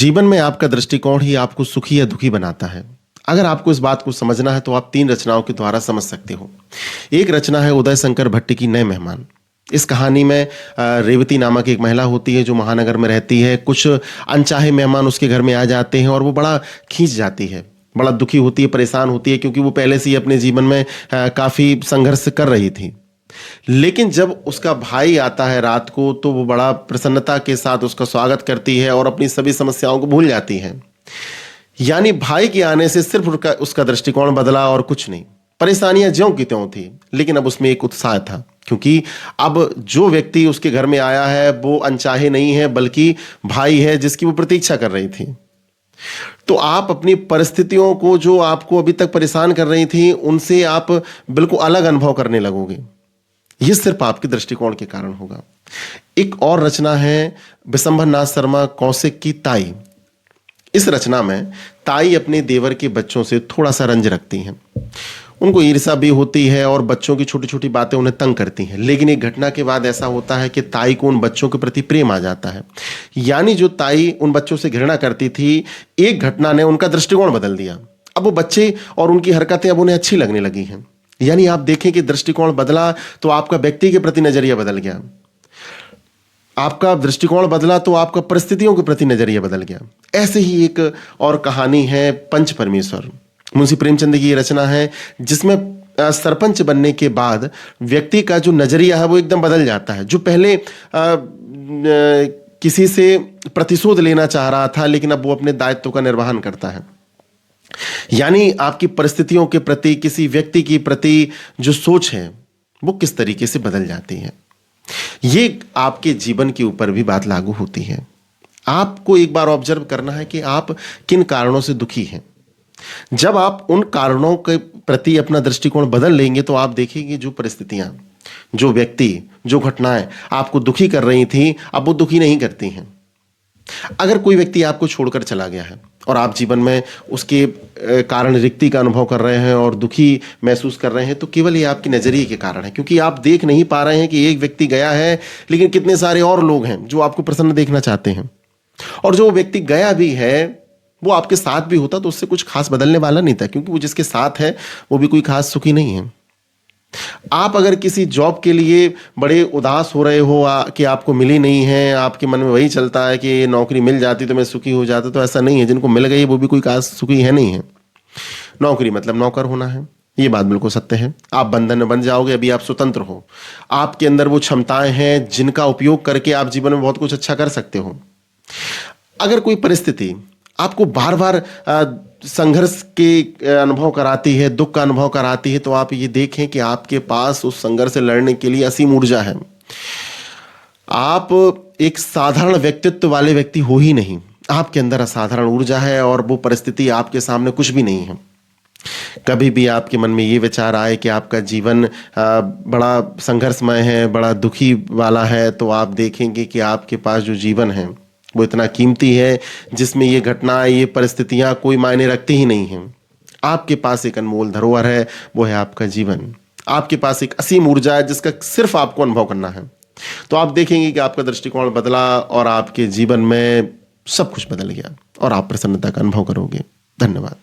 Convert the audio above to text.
जीवन में आपका दृष्टिकोण ही आपको सुखी या दुखी बनाता है। अगर आपको इस बात को समझना है तो आप 3 रचनाओं के द्वारा समझ सकते हो। एक रचना है उदय शंकर भट्ट की नए मेहमान। इस कहानी में रेवती नामक एक महिला होती है जो महानगर में रहती है। कुछ अनचाहे मेहमान उसके घर में आ जाते हैं और वो बड़ा खींच जाती है, बड़ा दुखी होती है, परेशान होती है, क्योंकि वो पहले से ही अपने जीवन में काफ़ी संघर्ष कर रही थी। लेकिन जब उसका भाई आता है रात को तो वो बड़ा प्रसन्नता के साथ उसका स्वागत करती है और अपनी सभी समस्याओं को भूल जाती है। यानी भाई के आने से सिर्फ उसका दृष्टिकोण बदला और कुछ नहीं। परेशानियां ज्यों की त्यों थी, लेकिन अब उसमें एक उत्साह था, क्योंकि अब जो व्यक्ति उसके घर में आया है वो अनचाहे नहीं है, बल्कि भाई है जिसकी वो प्रतीक्षा कर रही थी। तो आप अपनी परिस्थितियों को, जो आपको अभी तक परेशान कर रही थी, उनसे आप बिल्कुल अलग अनुभव करने लगोगे। यह सिर्फ आपके दृष्टिकोण के कारण होगा। एक और रचना है बिशंबर नाथ शर्मा कौशिक की ताई। इस रचना में ताई अपने देवर के बच्चों से थोड़ा सा रंज रखती हैं। उनको ईर्ष्या भी होती है और बच्चों की छोटी छोटी बातें उन्हें तंग करती हैं। लेकिन एक घटना के बाद ऐसा होता है कि ताई को उन बच्चों के प्रति प्रेम आ जाता है। यानी जो ताई उन बच्चों से घृणा करती थी, एक घटना ने उनका दृष्टिकोण बदल दिया। अब वो बच्चे और उनकी हरकतें अब उन्हें अच्छी लगने लगी हैं। यानी आप देखें कि दृष्टिकोण बदला तो आपका व्यक्ति के प्रति नजरिया बदल गया, आपका दृष्टिकोण बदला तो आपका परिस्थितियों के प्रति नजरिया बदल गया। ऐसे ही एक और कहानी है पंच परमेश्वर। मुंशी प्रेमचंद की ये रचना है जिसमें सरपंच बनने के बाद व्यक्ति का जो नजरिया है वो एकदम बदल जाता है। जो पहले किसी से प्रतिशोध लेना चाह रहा था, लेकिन अब वो अपने दायित्व का निर्वहन करता है। यानी आपकी परिस्थितियों के प्रति, किसी व्यक्ति के प्रति जो सोच है वो किस तरीके से बदल जाती है। ये आपके जीवन के ऊपर भी बात लागू होती है। आपको एक बार ऑब्जर्व करना है कि आप किन कारणों से दुखी हैं। जब आप उन कारणों के प्रति अपना दृष्टिकोण बदल लेंगे तो आप देखेंगे जो परिस्थितियां, जो व्यक्ति, जो घटनाएं आपको दुखी कर रही थी, अब वो दुखी नहीं करती हैं। अगर कोई व्यक्ति आपको छोड़कर चला गया है और आप जीवन में उसके कारण रिक्ति का अनुभव कर रहे हैं और दुखी महसूस कर रहे हैं, तो केवल ये आपके नजरिए के कारण है, क्योंकि आप देख नहीं पा रहे हैं कि एक व्यक्ति गया है, लेकिन कितने सारे और लोग हैं जो आपको प्रसन्न देखना चाहते हैं। और जो व्यक्ति गया भी है वो आपके साथ भी होता तो उससे कुछ खास बदलने वाला नहीं था, क्योंकि वो जिसके साथ है वो भी कोई खास सुखी नहीं है। आप अगर किसी जॉब के लिए बड़े उदास हो रहे हो कि आपको मिली नहीं है, आपके मन में वही चलता है कि ये नौकरी मिल जाती तो मैं सुखी हो जाता, तो ऐसा नहीं है। जिनको मिल गई वो भी कोई खास सुखी है नहीं है। नौकरी मतलब नौकर होना है, ये बात बिल्कुल सत्य है। आप बंधन में बन जाओगे, अभी आप स्वतंत्र हो, आपके अंदर वो क्षमताएं हैं जिनका उपयोग करके आप जीवन में बहुत कुछ अच्छा कर सकते हो। अगर कोई परिस्थिति आपको बार बार संघर्ष के अनुभव कराती है, दुख का अनुभव कराती है, तो आप ये देखें कि आपके पास उस संघर्ष से लड़ने के लिए असीम ऊर्जा है। आप एक साधारण व्यक्तित्व वाले व्यक्ति हो ही नहीं, आपके अंदर असाधारण ऊर्जा है और वो परिस्थिति आपके सामने कुछ भी नहीं है। कभी भी आपके मन में ये विचार आए कि आपका जीवन बड़ा संघर्षमय है, बड़ा दुखी वाला है, तो आप देखेंगे कि आपके पास जो जीवन है वो इतना कीमती है जिसमें ये घटनाएं, ये परिस्थितियां कोई मायने रखती ही नहीं हैं। आपके पास एक अनमोल धरोहर है, वो है आपका जीवन। आपके पास एक असीम ऊर्जा है जिसका सिर्फ आपको अनुभव करना है। तो आप देखेंगे कि आपका दृष्टिकोण बदला और आपके जीवन में सब कुछ बदल गया और आप प्रसन्नता का अनुभव करोगे। धन्यवाद।